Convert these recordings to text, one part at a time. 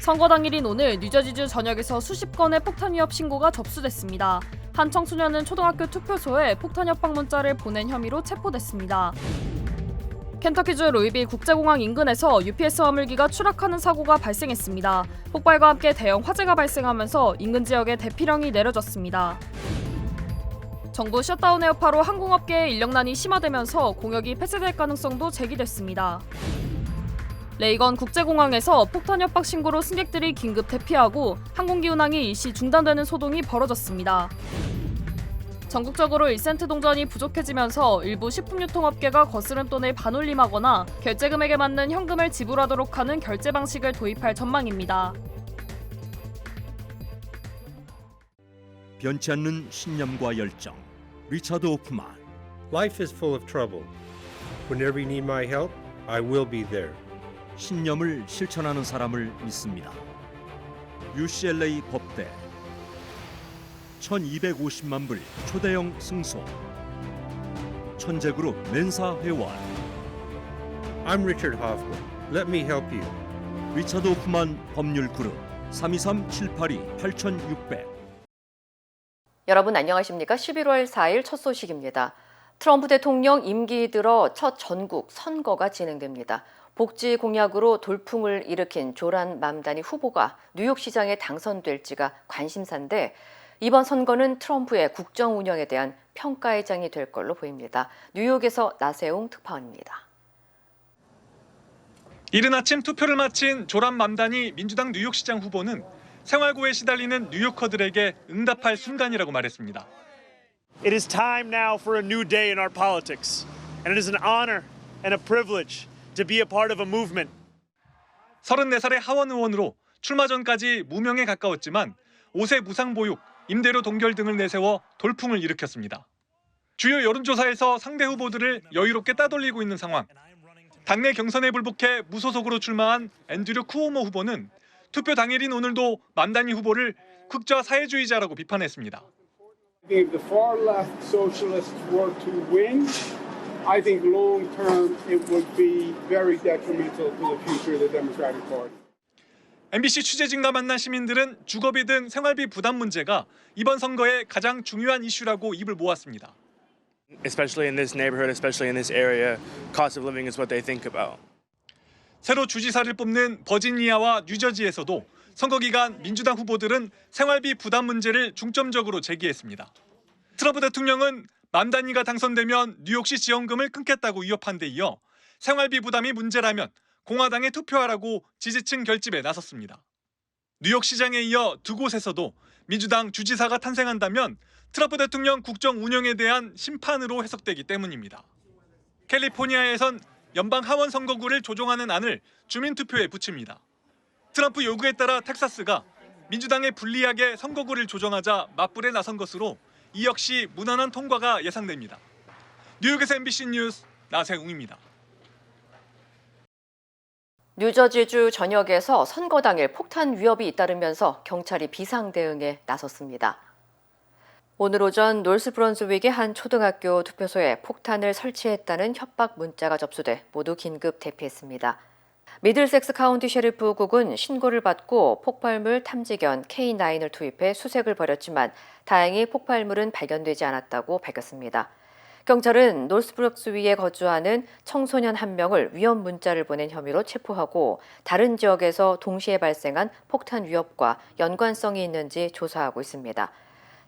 선거 당일인 오늘 뉴저지주 전역에서 수십 건의 폭탄 위협 신고가 접수됐습니다. 한 청소년은 초등학교 투표소에 폭탄 협박 문자를 보낸 혐의로 체포됐습니다. 켄터키주 루이빌 국제공항 인근에서 UPS 화물기가 추락하는 사고가 발생했습니다. 폭발과 함께 대형 화재가 발생하면서 인근 지역에 대피령이 내려졌습니다. 정부 셧다운의 여파로 항공업계의 인력난이 심화되면서 공역이 폐쇄될 가능성도 제기됐습니다. 레이건 국제공항에서 폭탄 협박 신고로 승객들이 긴급 대피하고 항공기 운항이 일시 중단되는 소동이 벌어졌습니다. 전국적으로 1센트 동전이 부족해지면서 일부 식품 유통업계가 거스름돈을 반올림하거나 결제 금액에 맞는 현금을 지불하도록 하는 결제 방식을 도입할 전망입니다. 변치 않는 신념과 열정. 리차드 호프만. Life is full of trouble. Whenever you need my help, I will be there. 신념을 실천하는 사람을 믿습니다. UCLA 법대 1250만 불 초대형 승소 천재그룹 멘사 회원 I'm Richard Hoffman. Let me help you. 리차드 호프만 법률그룹 323-782-8600 여러분 안녕하십니까? 11월 4일 첫 소식입니다. 트럼프 대통령 임기 들어 첫 전국 선거가 진행됩니다. 복지 공약으로 돌풍을 일으킨 조란 맘다니 후보가 뉴욕시장에 당선될지가 관심사인데 이번 선거는 트럼프의 국정 운영에 대한 평가의 장이 될 걸로 보입니다. 뉴욕에서 나세웅 특파원입니다. 이른 아침 투표를 마친 조란 맘다니 민주당 뉴욕시장 후보는 생활고에 시달리는 뉴요커들에게 응답할 순간이라고 말했습니다. It is time now for a new day in our politics, and it is an honor and a privilege to be a part of a movement. 34살의 하원 의원으로 출마 전까지 무명에 가까웠지만 5세 무상보육, 임대료 동결 등을 내세워 돌풍을 일으켰습니다. 주요 여론조사에서 상대 후보들을 여유롭게 따돌리고 있는 상황. 당내 경선에 불복해 무소속으로 출마한 앤드류 쿠오모 후보는 투표 당일인 오늘도 맘다니 후보를 극좌 사회주의자라고 비판했습니다. If the far left socialists were to win, I think long term it would be very detrimental to the future of the Democratic Party. MBC 취재진과 만난 시민들은 주거비 등 생활비 부담 문제가 이번 선거의 가장 중요한 이슈라고 입을 모았습니다. Especially in this neighborhood, especially in this area, cost of living is what they think about. 새로 주지사를 뽑는 버지니아와 뉴저지에서도 선거 기간 민주당 후보들은 생활비 부담 문제를 중점적으로 제기했습니다. 트럼프 대통령은 맘다니가 당선되면 뉴욕시 지원금을 끊겠다고 위협한 데 이어 생활비 부담이 문제라면 공화당에 투표하라고 지지층 결집에 나섰습니다. 뉴욕시장에 이어 두 곳에서도 민주당 주지사가 탄생한다면 트럼프 대통령 국정 운영에 대한 심판으로 해석되기 때문입니다. 캘리포니아에선 연방 하원 선거구를 조정하는 안을 주민투표에 붙입니다. 트럼프 요구에 따라 텍사스가 민주당에 불리하게 선거구를 조정하자 맞불에 나선 것으로 이 역시 무난한 통과가 예상됩니다. 뉴욕에서 MBC 뉴스 나세웅입니다. 뉴저지주 전역에서 선거 당일 폭탄 위협이 잇따르면서 경찰이 비상 대응에 나섰습니다. 오늘 오전 노스브런스윅의 한 초등학교 투표소에 폭탄을 설치했다는 협박 문자가 접수돼 모두 긴급 대피했습니다. 미들섹스 카운티 셰리프국은 신고를 받고 폭발물 탐지견 K9을 투입해 수색을 벌였지만 다행히 폭발물은 발견되지 않았다고 밝혔습니다. 경찰은 노스브런스윅에 거주하는 청소년 한 명을 위협 문자를 보낸 혐의로 체포하고 다른 지역에서 동시에 발생한 폭탄 위협과 연관성이 있는지 조사하고 있습니다.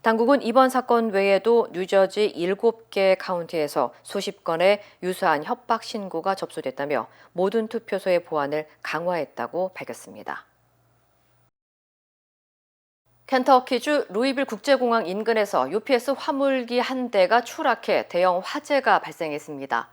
당국은 이번 사건 외에도 뉴저지 7개 카운티에서 수십 건의 유사한 협박 신고가 접수됐다며 모든 투표소의 보안을 강화했다고 밝혔습니다. 켄터키주 루이빌 국제공항 인근에서 UPS 화물기 한 대가 추락해 대형 화재가 발생했습니다.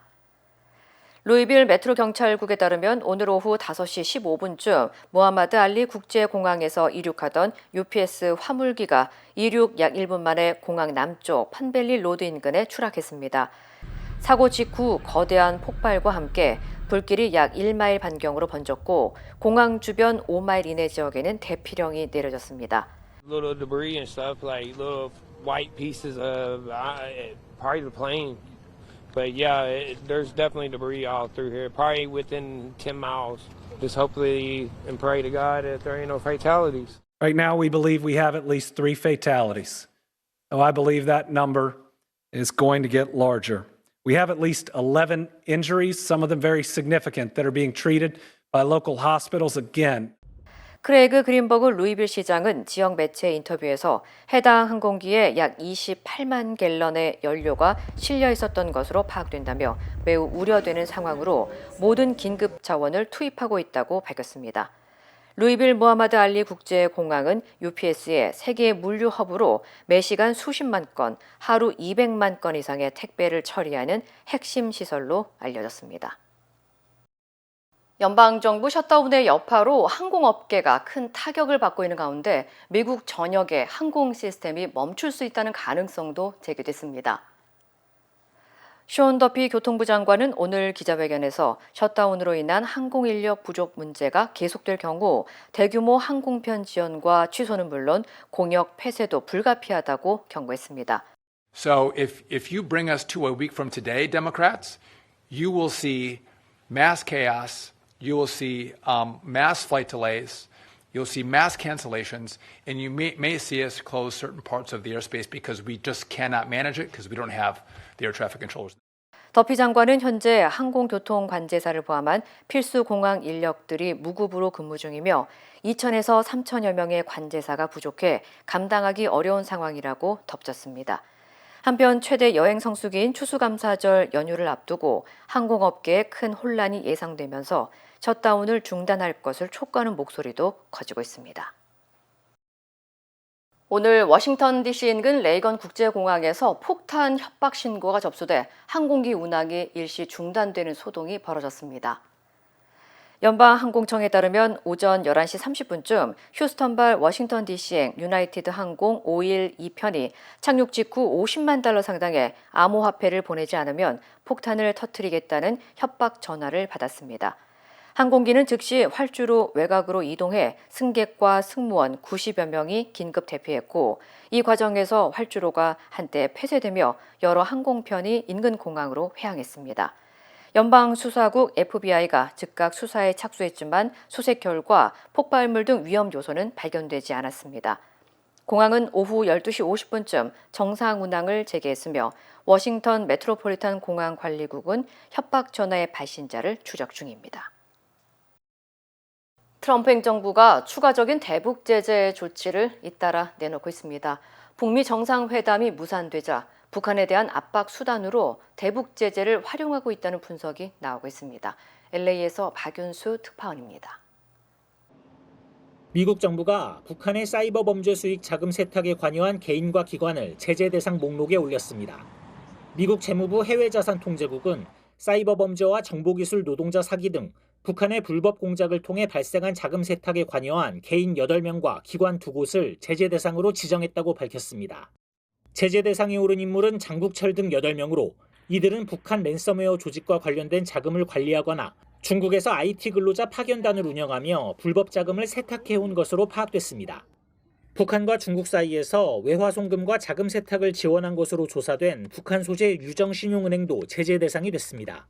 루이빌 메트로 경찰국에 따르면 오늘 오후 5시 15분쯤 모하마드 알리 국제공항에서 이륙하던 UPS 화물기가 이륙 약 1분 만에 공항 남쪽 판벨리 로드 인근에 추락했습니다. 사고 직후 거대한 폭발과 함께 불길이 약 1마일 반경으로 번졌고 공항 주변 5마일 이내 지역에는 대피령이 내려졌습니다. Little debris and stuff, like little white pieces of part of the plane But yeah, there's definitely debris all through here, probably within 10 miles. Just hopefully and pray to God that there ain't no fatalities. Right now, we believe we have at least 3 fatalities. Oh, I believe that number is going to get larger. We have at least 11 injuries, some of them very significant, that are being treated by local hospitals again. 크레이그 그린버그 루이빌 시장은 지역 매체 인터뷰에서 해당 항공기에 약 28만 갤런의 연료가 실려 있었던 것으로 파악된다며 매우 우려되는 상황으로 모든 긴급 자원을 투입하고 있다고 밝혔습니다. 루이빌 무하마드 알리 국제공항은 UPS의 세계 물류 허브로 매시간 수십만 건, 하루 200만 건 이상의 택배를 처리하는 핵심 시설로 알려졌습니다. 연방정부 셧다운의 여파로 항공업계가 큰 타격을 받고 있는 가운데 미국 전역의 항공 시스템이 멈출 수 있다는 가능성도 제기됐습니다. 숀 더피 교통부 장관은 오늘 기자회견에서 셧다운으로 인한 항공인력 부족 문제가 계속될 경우 대규모 항공편 지연과 취소는 물론 공역 폐쇄도 불가피하다고 경고했습니다. So if you bring us to a week from today, Democrats, you will see mass chaos. You will see mass flight delays, you'll see mass cancellations, and you may see us close certain parts of the airspace because we just cannot manage it because we don't have the air traffic controllers. 더피 장관은 현재 항공교통 관제사를 포함한 필수 공항 인력들이 무급으로 근무 중이며 2,000에서 3,000여 명의 관제사가 부족해 감당하기 어려운 상황이라고 덧붙였습니다. 한편 최대 여행 성수기인 추수감사절 연휴를 앞두고 항공업계에 큰 혼란이 예상되면서 셧다운을 중단할 것을 촉구하는 목소리도 커지고 있습니다. 오늘 워싱턴 DC 인근 레이건 국제공항에서 폭탄 협박 신고가 접수돼 항공기 운항이 일시 중단되는 소동이 벌어졌습니다. 연방항공청에 따르면 오전 11시 30분쯤 휴스턴발 워싱턴 DC행 유나이티드 항공 512편이 착륙 직후 $50만 상당의 암호화폐를 보내지 않으면 폭탄을 터뜨리겠다는 협박 전화를 받았습니다. 항공기는 즉시 활주로 외곽으로 이동해 승객과 승무원 90여 명이 긴급 대피했고 이 과정에서 활주로가 한때 폐쇄되며 여러 항공편이 인근 공항으로 회항했습니다. 연방수사국 FBI가 즉각 수사에 착수했지만 수색 결과 폭발물 등 위험 요소는 발견되지 않았습니다. 공항은 오후 12시 50분쯤 정상 운항을 재개했으며 워싱턴 메트로폴리탄 공항 관리국은 협박 전화의 발신자를 추적 중입니다. 트럼프 행정부가 추가적인 대북 제재 조치를 잇따라 내놓고 있습니다. 북미 정상회담이 무산되자 북한에 대한 압박 수단으로 대북 제재를 활용하고 있다는 분석이 나오고 있습니다. LA에서 박윤수 특파원입니다. 미국 정부가 북한의 사이버 범죄 수익 자금 세탁에 관여한 개인과 기관을 제재 대상 목록에 올렸습니다. 미국 재무부 해외자산통제국은 사이버 범죄와 정보기술 노동자 사기 등 북한의 불법 공작을 통해 발생한 자금 세탁에 관여한 개인 8명과 기관 2곳을 제재 대상으로 지정했다고 밝혔습니다. 제재 대상에 오른 인물은 장국철 등 8명으로 이들은 북한 랜섬웨어 조직과 관련된 자금을 관리하거나 중국에서 IT 근로자 파견단을 운영하며 불법 자금을 세탁해온 것으로 파악됐습니다. 북한과 중국 사이에서 외화송금과 자금 세탁을 지원한 것으로 조사된 북한 소재 유정신용은행도 제재 대상이 됐습니다.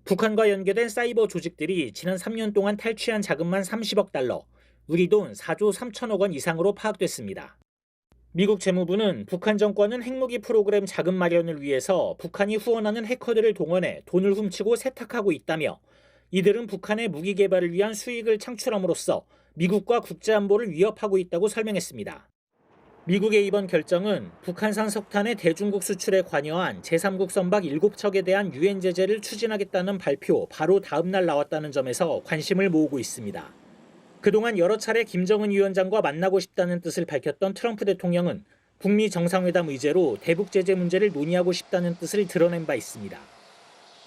북한과 연계된 사이버 조직들이 지난 3년 동안 탈취한 자금만 30억 달러, 우리 돈 4조 3천억 원 이상으로 파악됐습니다. 미국 재무부는 북한 정권은 핵무기 프로그램 자금 마련을 위해서 북한이 후원하는 해커들을 동원해 돈을 훔치고 세탁하고 있다며 이들은 북한의 무기 개발을 위한 수익을 창출함으로써 미국과 국제안보를 위협하고 있다고 설명했습니다. 미국의 이번 결정은 북한산 석탄의 대중국 수출에 관여한 제3국 선박 7척에 대한 유엔 제재를 추진하겠다는 발표 바로 다음 날 나왔다는 점에서 관심을 모으고 있습니다. 그동안 여러 차례 김정은 위원장과 만나고 싶다는 뜻을 밝혔던 트럼프 대통령은 북미 정상회담 의제로 대북 제재 문제를 논의하고 싶다는 뜻을 드러낸 바 있습니다.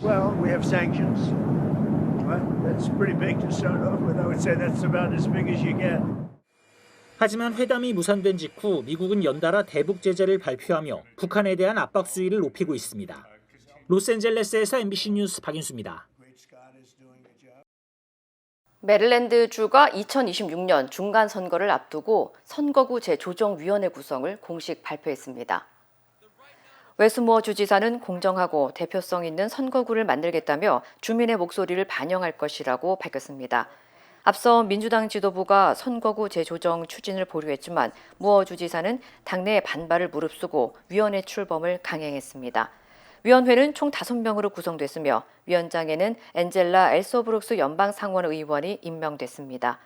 Well, we have sanctions. Well, that's pretty big to start off with. I would say that's about as big as you get. 하지만 회담이 무산된 직후 미국은 연달아 대북 제재를 발표하며 북한에 대한 압박 수위를 높이고 있습니다. 로스앤젤레스에서 MBC 뉴스 박윤수입니다. 메릴랜드주가 2026년 중간 선거를 앞두고 선거구 재조정위원회 구성을 공식 발표했습니다. 웨스모어 주지사는 공정하고 대표성 있는 선거구를 만들겠다며 주민의 목소리를 반영할 것이라고 밝혔습니다. 앞서 민주당 지도부가 선거구 재조정 추진을 보류했지만 무어 주지사는 당내 반발을 무릅쓰고 위원회 출범을 강행했습니다. 위원회는 총 5명으로 구성됐으며 위원장에는 엔젤라 엘소브룩스 연방상원의원이 임명됐습니다.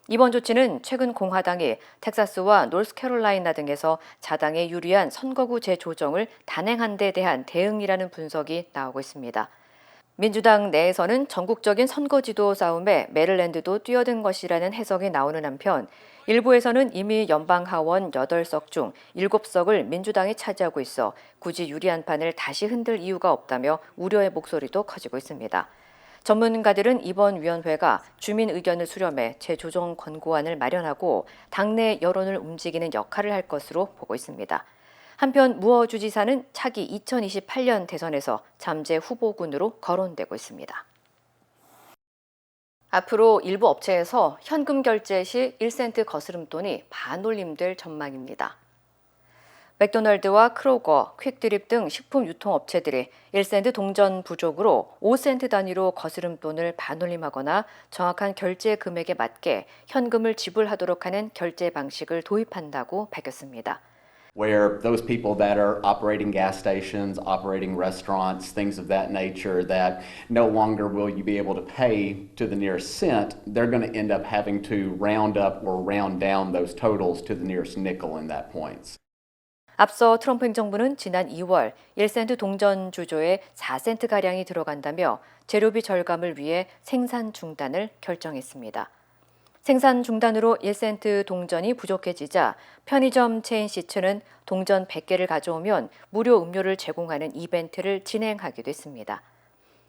이번 조치는 최근 공화당이 텍사스와 노스캐롤라이나 등에서 자당에 유리한 선거구 재조정을 단행한 데 대한 대응이라는 분석이 나오고 있습니다. 민주당 내에서는 전국적인 선거지도 싸움에 메릴랜드도 뛰어든 것이라는 해석이 나오는 한편 일부에서는 이미 연방하원 8석 중 7석을 민주당이 차지하고 있어 굳이 유리한 판을 다시 흔들 이유가 없다며 우려의 목소리도 커지고 있습니다. 전문가들은 이번 위원회가 주민 의견을 수렴해 재조정 권고안을 마련하고 당내 여론을 움직이는 역할을 할 것으로 보고 있습니다. 한편 무어 주지사는 차기 2028년 대선에서 잠재 후보군으로 거론되고 있습니다. 앞으로 일부 업체에서 현금 결제 시 1센트 거스름돈이 반올림될 전망입니다. 맥도날드와 크로거, 퀵드립 등 식품 유통업체들이 1센트 동전 부족으로 5센트 단위로 거스름돈을 반올림하거나 정확한 결제 금액에 맞게 현금을 지불하도록 하는 결제 방식을 도입한다고 밝혔습니다. Where those people that are operating gas stations, operating restaurants, things of that nature, that no longer will you be able to pay to the nearest cent, they're going to end up having to round up or round down those totals to the nearest nickel in that points. 앞서 트럼프 행정부는 지난 2월 1센트 동전 주조에 4센트가량이 들어간다며 재료비 절감을 위해 생산 중단을 결정했습니다. 생산 중단으로 1센트 동전이 부족해지자 편의점 체인 시츠는 동전 100개를 가져오면 무료 음료를 제공하는 이벤트를 진행하기도 했습니다.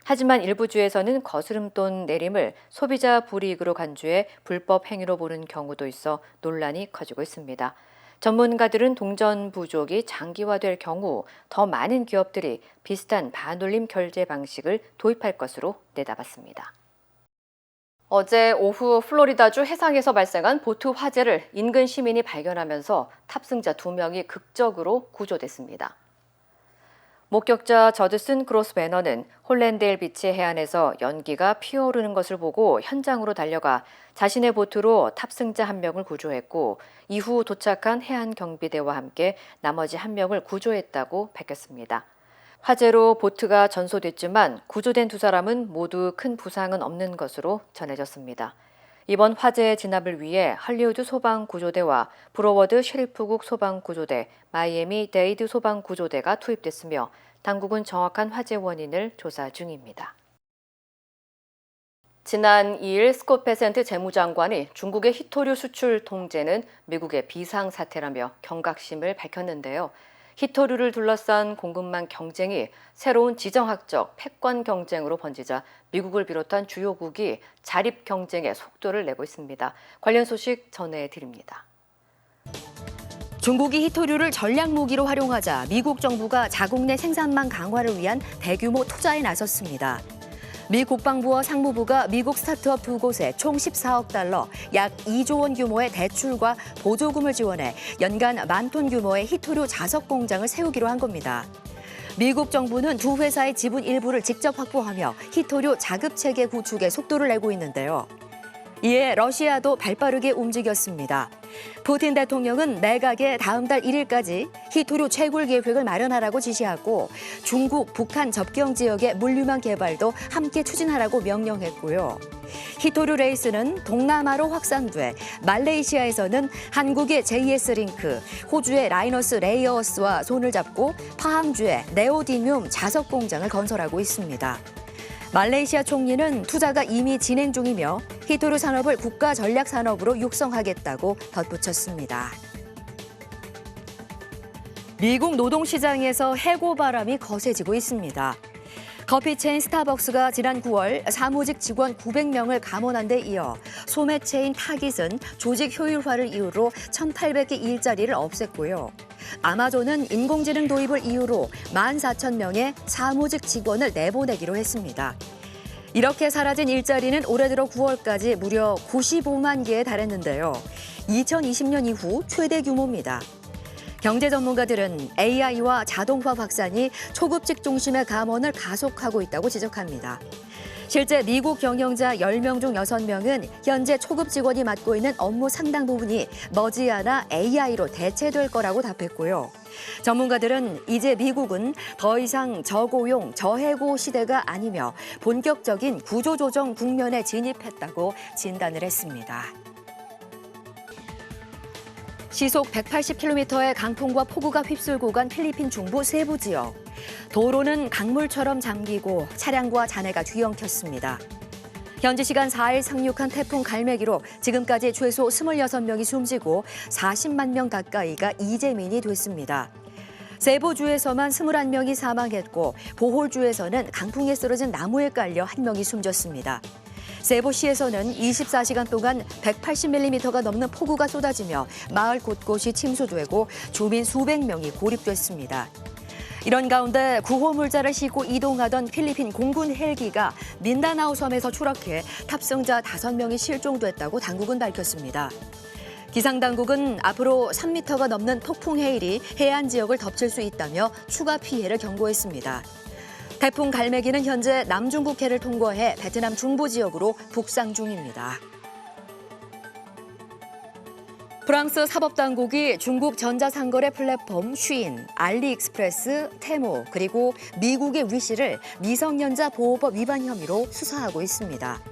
하지만 일부 주에서는 거스름돈 내림을 소비자 불이익으로 간주해 불법 행위로 보는 경우도 있어 논란이 커지고 있습니다. 전문가들은 동전 부족이 장기화될 경우 더 많은 기업들이 비슷한 반올림 결제 방식을 도입할 것으로 내다봤습니다. 어제 오후 플로리다주 해상에서 발생한 보트 화재를 인근 시민이 발견하면서 탑승자 2명이 극적으로 구조됐습니다. 목격자 저드슨 크로스 배너는 홀랜데일 비치 해안에서 연기가 피어오르는 것을 보고 현장으로 달려가 자신의 보트로 탑승자 1명을 구조했고 이후 도착한 해안경비대와 함께 나머지 1명을 구조했다고 밝혔습니다. 화재로 보트가 전소됐지만 구조된 2사람은 모두 큰 부상은 없는 것으로 전해졌습니다. 이번 화재 진압을 위해 할리우드 소방구조대와 브로워드 셰리프국 소방구조대, 마이애미 데이드 소방구조대가 투입됐으며 당국은 정확한 화재 원인을 조사 중입니다. 지난 2일 스콧 베센트 재무장관이 중국의 히토류 수출 통제는 미국의 비상사태라며 경각심을 밝혔는데요. 히토류를 둘러싼 공급망 경쟁이 새로운 지정학적 패권 경쟁으로 번지자 미국을 비롯한 주요국이 자립 경쟁에 속도를 내고 있습니다. 관련 소식 전해드립니다. 중국이 히토류를 전략 무기로 활용하자 미국 정부가 자국 내 생산망 강화를 위한 대규모 투자에 나섰습니다. 미 국방부와 상무부가 미국 스타트업 2곳에 총 14억 달러, 약 2조 원 규모의 대출과 보조금을 지원해 연간 10,000톤 규모의 히토류 자석 공장을 세우기로 한 겁니다. 미국 정부는 두 회사의 지분 일부를 직접 확보하며 히토류 자급 체계 구축에 속도를 내고 있는데요. 이에 러시아도 발빠르게 움직였습니다. 푸틴 대통령은 내각에 다음 달 1일까지 히토류 채굴 계획을 마련하라고 지시하고 중국, 북한 접경 지역의 물류망 개발도 함께 추진하라고 명령했고요. 히토류 레이스는 동남아로 확산돼 말레이시아에서는 한국의 JS링크, 호주의 라이너스 레이어스와 손을 잡고 파항주의 네오디뮴 자석 공장을 건설하고 있습니다. 말레이시아 총리는 투자가 이미 진행 중이며 히토류 산업을 국가 전략 산업으로 육성하겠다고 덧붙였습니다. 미국 노동시장에서 해고 바람이 거세지고 있습니다. 커피 체인 스타벅스가 지난 9월 사무직 직원 900명을 감원한 데 이어 소매 체인 타깃은 조직 효율화를 이유로 1,800개 일자리를 없앴고요. 아마존은 인공지능 도입을 이유로 14,000명의 사무직 직원을 내보내기로 했습니다. 이렇게 사라진 일자리는 올해 들어 9월까지 무려 95만 개에 달했는데요. 2020년 이후 최대 규모입니다. 경제 전문가들은 AI와 자동화 확산이 초급직 중심의 감원을 가속하고 있다고 지적합니다. 실제 미국 경영자 10명 중 6명은 현재 초급 직원이 맡고 있는 업무 상당 부분이 머지않아 AI로 대체될 거라고 답했고요. 전문가들은 이제 미국은 더 이상 저고용, 저해고 시대가 아니며 본격적인 구조조정 국면에 진입했다고 진단을 했습니다. 시속 180km의 강풍과 폭우가 휩쓸고 간 필리핀 중부 세부 지역. 도로는 강물처럼 잠기고 차량과 잔해가 뒤엉켰습니다. 현지 시간 4일 상륙한 태풍 갈매기로 지금까지 최소 26명이 숨지고 40만 명 가까이가 이재민이 됐습니다. 세부주에서만 21명이 사망했고 보홀주에서는 강풍에 쓰러진 나무에 깔려 1명이 숨졌습니다. 세부시에서는 24시간 동안 180mm가 넘는 폭우가 쏟아지며 마을 곳곳이 침수되고 주민 수백 명이 고립됐습니다. 이런 가운데 구호물자를 싣고 이동하던 필리핀 공군 헬기가 민다나오 섬에서 추락해 탑승자 5명이 실종됐다고 당국은 밝혔습니다. 기상당국은 앞으로 3m가 넘는 폭풍 해일이 해안 지역을 덮칠 수 있다며 추가 피해를 경고했습니다. 태풍 갈매기는 현재 남중국해를 통과해 베트남 중부 지역으로 북상 중입니다. 프랑스 사법당국이 중국 전자상거래 플랫폼 쉬인, 알리익스프레스, 테무, 그리고 미국의 위시를 미성년자 보호법 위반 혐의로 수사하고 있습니다.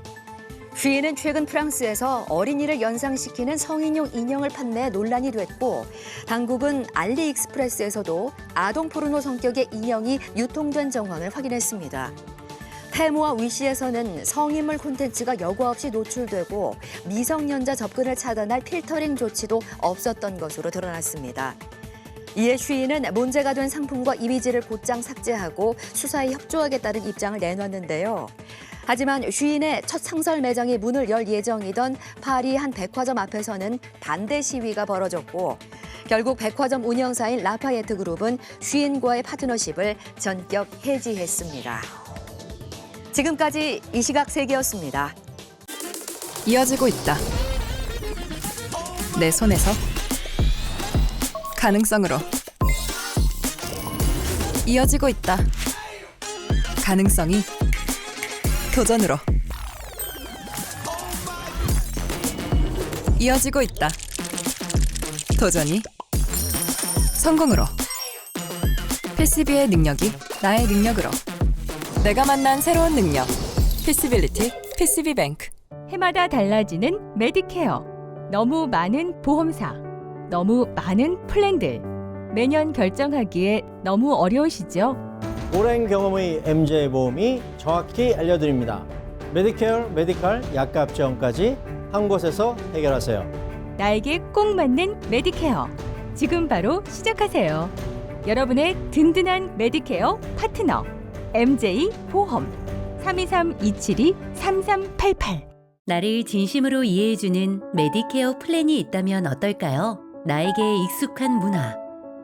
쉬인은 최근 프랑스에서 어린이를 연상시키는 성인용 인형을 판매 논란이 됐고, 당국은 알리익스프레스에서도 아동 포르노 성격의 인형이 유통된 정황을 확인했습니다. 테무와 위시에서는 성인물 콘텐츠가 여과 없이 노출되고 미성년자 접근을 차단할 필터링 조치도 없었던 것으로 드러났습니다. 이에 쉬인은 문제가 된 상품과 이미지를 곧장 삭제하고 수사에 협조하겠다는 입장을 내놨는데요. 하지만 쉬인의 첫 상설 매장이 문을 열 예정이던 파리 한 백화점 앞에서는 반대 시위가 벌어졌고, 결국 백화점 운영사인 라파예트 그룹은 쉬인과의 파트너십을 전격 해지했습니다. 지금까지 이 시각 세계였습니다. 이어지고 있다. 내 손에서 가능성으로 이어지고 있다. 가능성이 도전으로 이어지고 있다. 도전이 성공으로. 패시비의 능력이 나의 능력으로. 내가 만난 새로운 능력. 피시빌리티 PCB뱅크. 해마다 달라지는 메디케어. 너무 많은 보험사. 너무 많은 플랜들. 매년 결정하기에 너무 어려우시죠? 오랜 경험의 MJ보험이 정확히 알려드립니다. 메디케어, 메디칼, 약값 지원까지 한 곳에서 해결하세요. 나에게 꼭 맞는 메디케어. 지금 바로 시작하세요. 여러분의 든든한 메디케어 파트너. MJ 보험 323-272-3388. 나를 진심으로 이해해주는 메디케어 플랜이 있다면 어떨까요? 나에게 익숙한 문화,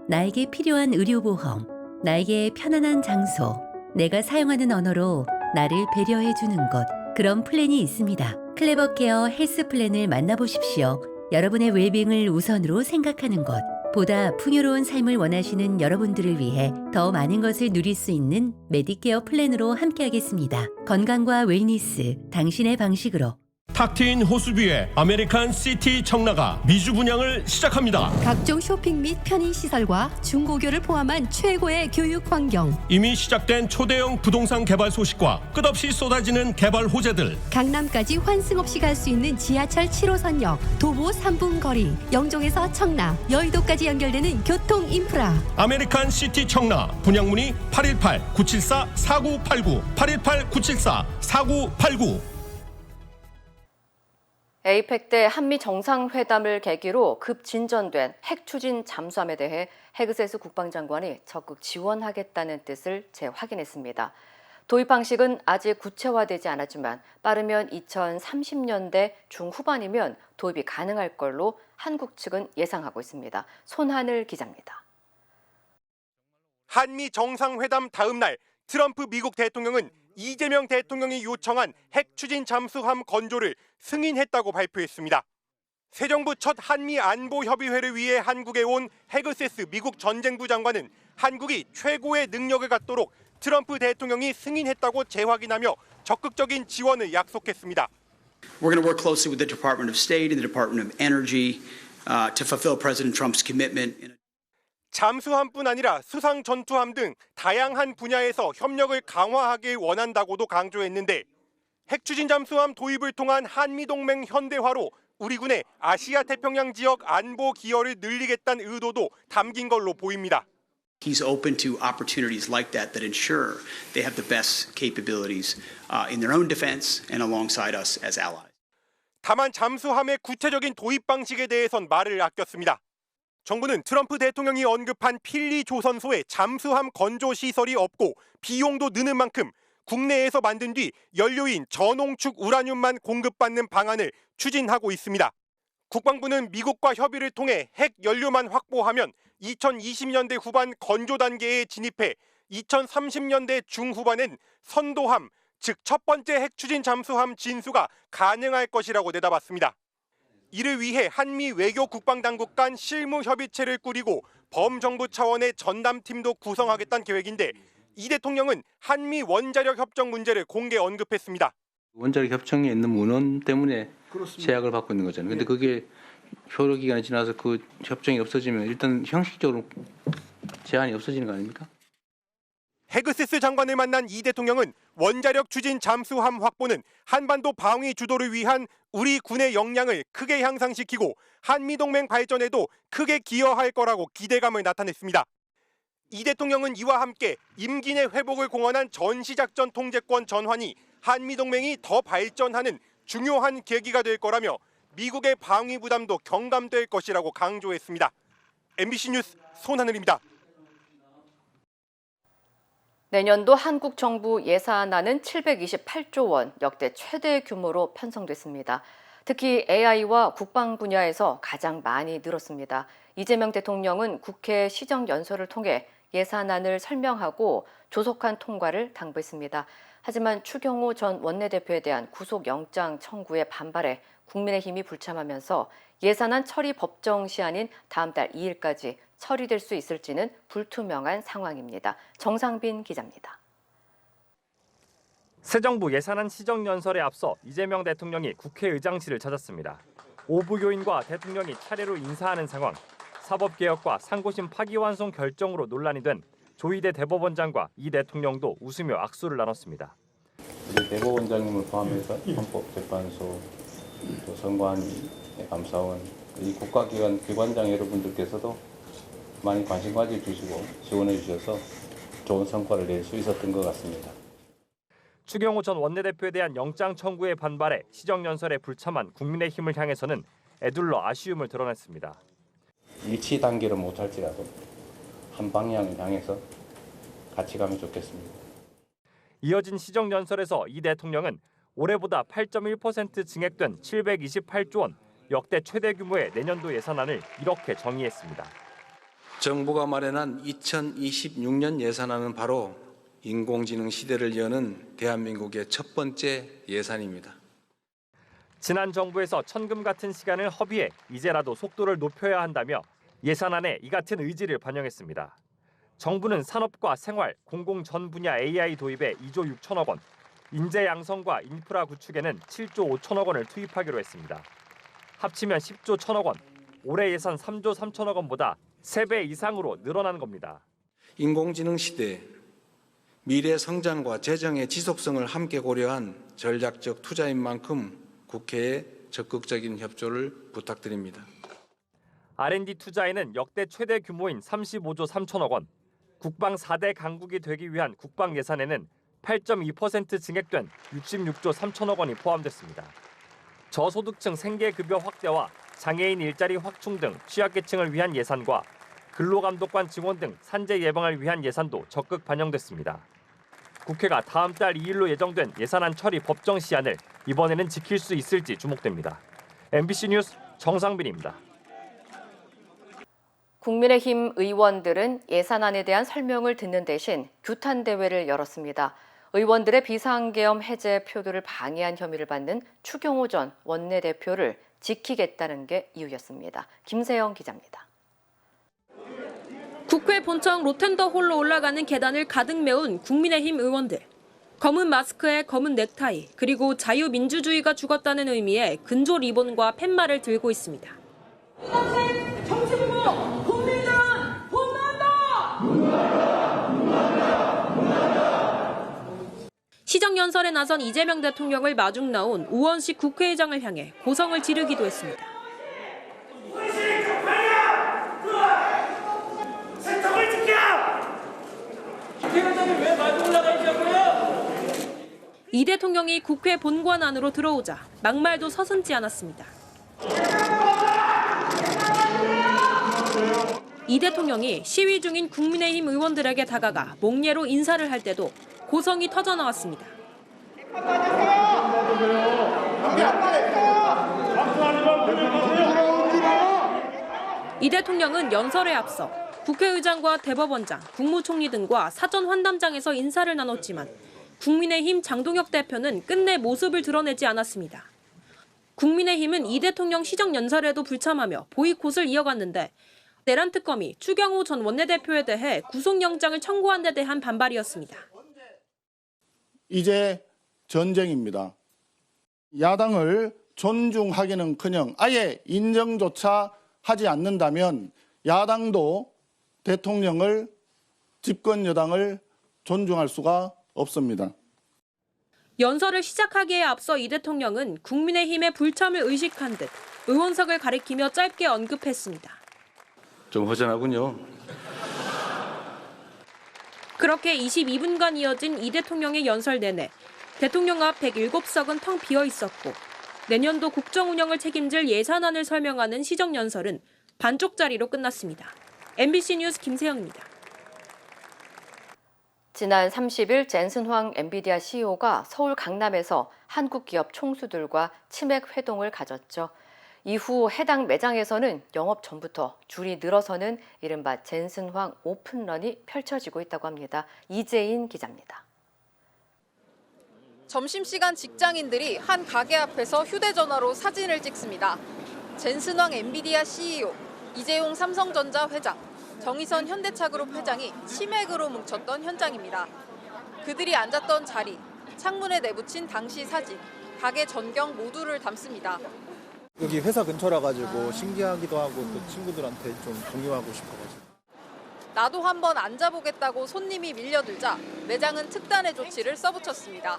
나에게 필요한 의료보험, 나에게 편안한 장소, 내가 사용하는 언어로 나를 배려해주는 곳, 그런 플랜이 있습니다. 클레버케어 헬스 플랜을 만나보십시오. 여러분의 웰빙을 우선으로 생각하는 곳, 보다 풍요로운 삶을 원하시는 여러분들을 위해 더 많은 것을 누릴 수 있는 메디케어 플랜으로 함께하겠습니다. 건강과 웰니스, 당신의 방식으로. 탁 트인 호수뷰의 아메리칸 시티 청라가 미주 분양을 시작합니다. 각종 쇼핑 및 편의시설과 중고교를 포함한 최고의 교육 환경. 이미 시작된 초대형 부동산 개발 소식과 끝없이 쏟아지는 개발 호재들. 강남까지 환승 없이 갈 수 있는 지하철 7호선역, 도보 3분 거리, 영종에서 청라, 여의도까지 연결되는 교통 인프라. 아메리칸 시티 청라, 분양문의 818-974-4989, 818-974-4989. 에이펙 때 한미 정상회담을 계기로 급진전된 핵 추진 잠수함에 대해 헤그세스 국방장관이 적극 지원하겠다는 뜻을 재확인했습니다. 도입 방식은 아직 구체화되지 않았지만 빠르면 2030년대 중후반이면 도입이 가능할 걸로 한국 측은 예상하고 있습니다. 손하늘 기자입니다. 한미 정상회담 다음 날 트럼프 미국 대통령은 이재명 대통령이 요청한 핵 추진 잠수함 건조를 승인했다고 발표했습니다. 새 정부 첫 한미 안보 협의회를 위해 한국에 온 헤그세스 미국 전쟁부 장관은 한국이 최고의 능력을 갖도록 트럼프 대통령이 승인했다고 재확인하며 적극적인 지원을 약속했습니다. We're going to work closely with the Department of State and the Department of Energy to fulfill President Trump's commitment. 잠수함뿐 아니라 수상 전투함 등 다양한 분야에서 협력을 강화하길 원한다고도 강조했는데 핵추진 잠수함 도입을 통한 한미동맹 현대화로 우리 군의 아시아 태평양 지역 안보 기여를 늘리겠다는 의도도 담긴 걸로 보입니다. He's open to opportunities like that ensure they have the best capabilities in their own defense and alongside us as allies. 다만 잠수함의 구체적인 도입 방식에 대해선 말을 아꼈습니다. 정부는 트럼프 대통령이 언급한 필리 조선소에 잠수함 건조 시설이 없고 비용도 느는 만큼 국내에서 만든 뒤 연료인 전홍축 우라늄만 공급받는 방안을 추진하고 있습니다. 국방부는 미국과 협의를 통해 핵 연료만 확보하면 2020년대 후반 건조 단계에 진입해 2030년대 중후반엔 선도함, 즉 첫 번째 핵추진 잠수함 진수가 가능할 것이라고 내다봤습니다. 이를 위해 한미 외교 국방 당국 간 실무 협의체를 꾸리고 범정부 차원의 전담팀도 구성하겠다는 계획인데 이 대통령은 한미 원자력 협정 문제를 공개 언급했습니다. 원자력 협정에 있는 문헌 때문에 제약을 받고 있는 거잖아요. 근데 그게 효력 기간이 지나서 그 협정이 없어지면 일단 형식적으로 제한이 없어지는 거 아닙니까? 헤그세스 장관을 만난 이 대통령은 원자력 추진 잠수함 확보는 한반도 방위 주도를 위한 우리 군의 역량을 크게 향상시키고 한미동맹 발전에도 크게 기여할 거라고 기대감을 나타냈습니다. 이 대통령은 이와 함께 임기 내 회복을 공언한 전시작전 통제권 전환이 한미동맹이 더 발전하는 중요한 계기가 될 거라며 미국의 방위 부담도 경감될 것이라고 강조했습니다. MBC 뉴스 손하늘입니다. 내년도 한국 정부 예산안은 728조 원, 역대 최대 규모로 편성됐습니다. 특히 AI와 국방 분야에서 가장 많이 늘었습니다. 이재명 대통령은 국회 시정연설을 통해 예산안을 설명하고 조속한 통과를 당부했습니다. 하지만 추경호 전 원내대표에 대한 구속영장 청구에 반발해 국민의힘이 불참하면서 예산안 처리 법정 시한인 다음 달 2일까지 처리될 수 있을지는 불투명한 상황입니다. 정상빈 기자입니다. 새 정부 예산안 시정연설에 앞서 이재명 대통령이 국회의장실을 찾았습니다. 오부교인과 대통령이 차례로 인사하는 상황, 사법개혁과 상고심 파기환송 결정으로 논란이 된 조희대 대법원장과 이 대통령도 웃으며 악수를 나눴습니다. 대법원장님을 포함해서 헌법재판소, 또 선관위, 감사원, 이 국가기관 기관장 여러분들께서도 많이 관심 가져주시고 지원해 주셔서 좋은 성과를 낼 수 있었던 것 같습니다. 추경호 전 원내대표에 대한 영장 청구에 반발해 시정연설에 불참한 국민의힘을 향해서는 애둘러 아쉬움을 드러냈습니다. 일치 단계를 못할지라도 한 방향을 향해서 같이 가면 좋겠습니다. 이어진 시정연설에서 이 대통령은 올해보다 8.1% 증액된 728조 원, 역대 최대 규모의 내년도 예산안을 이렇게 정의했습니다. 정부가 마련한 2026년 예산안은 바로 인공지능 시대를 여는 대한민국의 첫 번째 예산입니다. 지난 정부에서 천금 같은 시간을 허비해 이제라도 속도를 높여야 한다며 예산안에 이 같은 의지를 반영했습니다. 정부는 산업과 생활, 공공 전 분야 AI 도입에 2조 6천억 원, 인재 양성과 인프라 구축에는 7조 5천억 원을 투입하기로 했습니다. 합치면 10조 1천억 원, 올해 예산 3조 3천억 원보다 3배 이상으로 늘어난 겁니다. 인공지능 시대, 미래 성장과 재정의 지속성을 함께 고려한 전략적 투자인 만큼 국회에 적극적인 협조를 부탁드립니다. R&D 투자에는 역대 최대 규모인 35조 3천억 원, 국방 4대 강국이 되기 위한 국방 예산에는 8.2% 증액된 66조 3천억 원이 포함됐습니다. 저소득층 생계급여 확대와 장애인 일자리 확충 등 취약계층을 위한 예산과 근로감독관 증원 등 산재 예방을 위한 예산도 적극 반영됐습니다. 국회가 다음 달 2일로 예정된 예산안 처리 법정 시한을 이번에는 지킬 수 있을지 주목됩니다. MBC 뉴스 정상빈입니다. 국민의힘 의원들은 예산안에 대한 설명을 듣는 대신 규탄 대회를 열었습니다. 의원들의 비상계엄 해제 표결을 방해한 혐의를 받는 추경호 전 원내대표를 지키겠다는 게 이유였습니다. 김세영 기자입니다. 국회 본청 로텐더 홀로 올라가는 계단을 가득 메운 국민의힘 의원들. 검은 마스크에 검은 넥타이, 그리고 자유민주주의가 죽었다는 의미의 근조 리본과 팻말을 들고 있습니다. 정치부모 국민은 분노한다! 시정연설에 나선 이재명 대통령을 마중 나온 우원식 국회의장을 향해 고성을 지르기도 했습니다. 왜 마중 올라가시냐고요? 이 대통령이 국회 본관 안으로 들어오자 막말도 서슴지 않았습니다. 이 대통령이 시위 중인 국민의힘 의원들에게 다가가 목례로 인사를 할 때도 고성이 터져 나왔습니다. 이 대통령은 연설에 앞서 국회의장과 대법원장, 국무총리 등과 사전 환담장에서 인사를 나눴지만 국민의힘 장동혁 대표는 끝내 모습을 드러내지 않았습니다. 국민의힘은 이 대통령 시정연설에도 불참하며 보이콧을 이어갔는데 내란 특검이 추경호 전 원내대표에 대해 구속영장을 청구한 데 대한 반발이었습니다. 이제 전쟁입니다. 야당을 존중하기는커녕 아예 인정조차 하지 않는다면 야당도 대통령을, 집권 여당을 존중할 수가 없습니다. 연설을 시작하기에 앞서 이 대통령은 국민의힘의 불참을 의식한 듯 의원석을 가리키며 짧게 언급했습니다. 좀 허전하군요. 그렇게 22분간 이어진 이 대통령의 연설 내내 대통령 앞 107석은 텅 비어 있었고 내년도 국정 운영을 책임질 예산안을 설명하는 시정연설은 반쪽짜리로 끝났습니다. MBC 뉴스 김세영입니다. 지난 30일 젠슨 황 엔비디아 CEO가 서울 강남에서 한국 기업 총수들과 치맥 회동을 가졌죠. 이후 해당 매장에서는 영업 전부터 줄이 늘어서는 이른바 젠슨 황 오픈런이 펼쳐지고 있다고 합니다. 이재인 기자입니다. 점심시간 직장인들이 한 가게 앞에서 휴대전화로 사진을 찍습니다. 젠슨 황 엔비디아 CEO, 이재용 삼성전자 회장, 정의선 현대차그룹 회장이 치맥으로 뭉쳤던 현장입니다. 그들이 앉았던 자리, 창문에 내붙인 당시 사진, 가게 전경 모두를 담습니다. 여기 회사 근처라 가지고 신기하기도 하고 또 친구들한테 좀 공유하고 싶어가지고. 나도 한번 앉아보겠다고 손님이 밀려들자 매장은 특단의 조치를 써붙였습니다.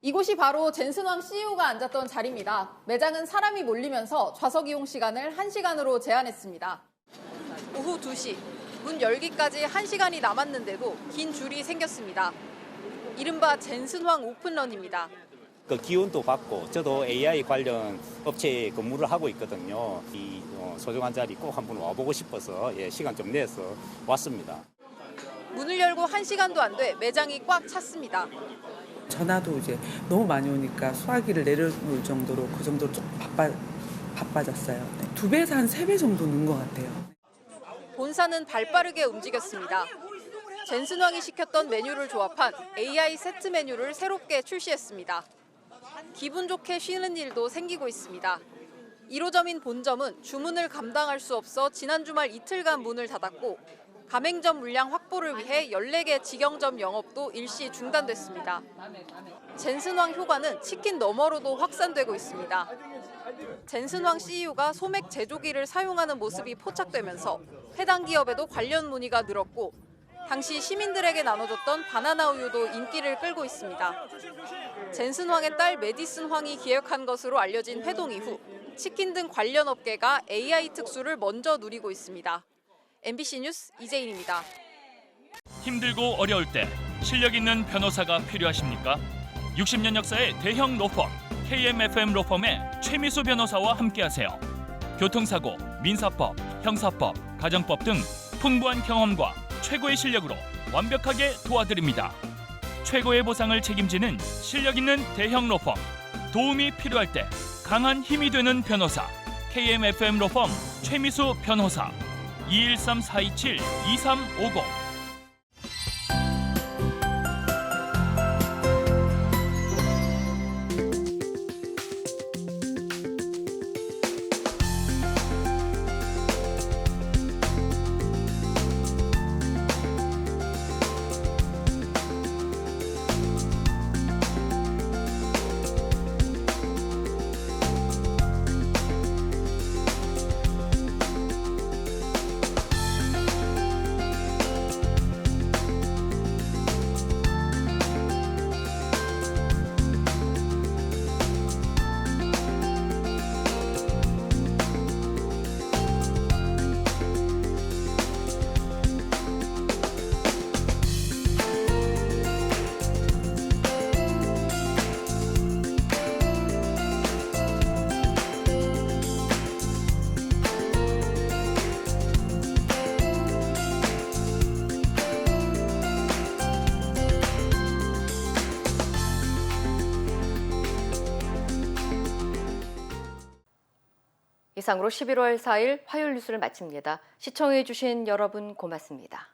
이곳이 바로 젠슨 황 CEO가 앉았던 자리입니다. 매장은 사람이 몰리면서 좌석 이용 시간을 1시간으로 제한했습니다. 오후 2시, 문 열기까지 1시간이 남았는데도 긴 줄이 생겼습니다. 이른바 젠슨 황 오픈런입니다. 그 기운도 받고 저도 AI 관련 업체에 근무를 하고 있거든요. 이 소중한 자리 꼭 한번 와보고 싶어서 시간 좀 내서 왔습니다. 문을 열고 1시간도 안 돼 매장이 꽉 찼습니다. 전화도 이제 너무 많이 오니까 수화기를 내려놓을 정도로 그 정도로 좀 바빠졌어요. 2배에서 한 3배 정도 는 것 같아요. 본사는 발빠르게 움직였습니다. 젠슨 황이 시켰던 메뉴를 조합한 AI 세트 메뉴를 새롭게 출시했습니다. 기분 좋게 쉬는 일도 생기고 있습니다. 1호점인 본점은 주문을 감당할 수 없어 지난 주말 이틀간 문을 닫았고 가맹점 물량 확보를 위해 14개 직영점 영업도 일시 중단됐습니다. 젠슨 황 효과는 치킨 너머로도 확산되고 있습니다. 젠슨 황 CEO가 소맥 제조기를 사용하는 모습이 포착되면서 해당 기업에도 관련 문의가 늘었고 당시 시민들에게 나눠줬던 바나나 우유도 인기를 끌고 있습니다. 젠슨 황의 딸 메디슨 황이 기획한 것으로 알려진 회동 이후 치킨 등 관련 업계가 AI 특수를 먼저 누리고 있습니다. MBC 뉴스 이재인입니다. 힘들고 어려울 때 실력 있는 변호사가 필요하십니까? 60년 역사의 대형 로펌 KMFM 로펌의 최미수 변호사와 함께하세요. 교통사고, 민사법, 형사법, 가정법 등 풍부한 경험과 최고의 실력으로 완벽하게 도와드립니다. 최고의 보상을 책임지는 실력 있는 대형 로펌. 도움이 필요할 때 강한 힘이 되는 변호사. KMFM 로펌 최미수 변호사. 213-427-2350. 이상으로 11월 4일 화요일 뉴스를 마칩니다. 시청해주신 여러분 고맙습니다.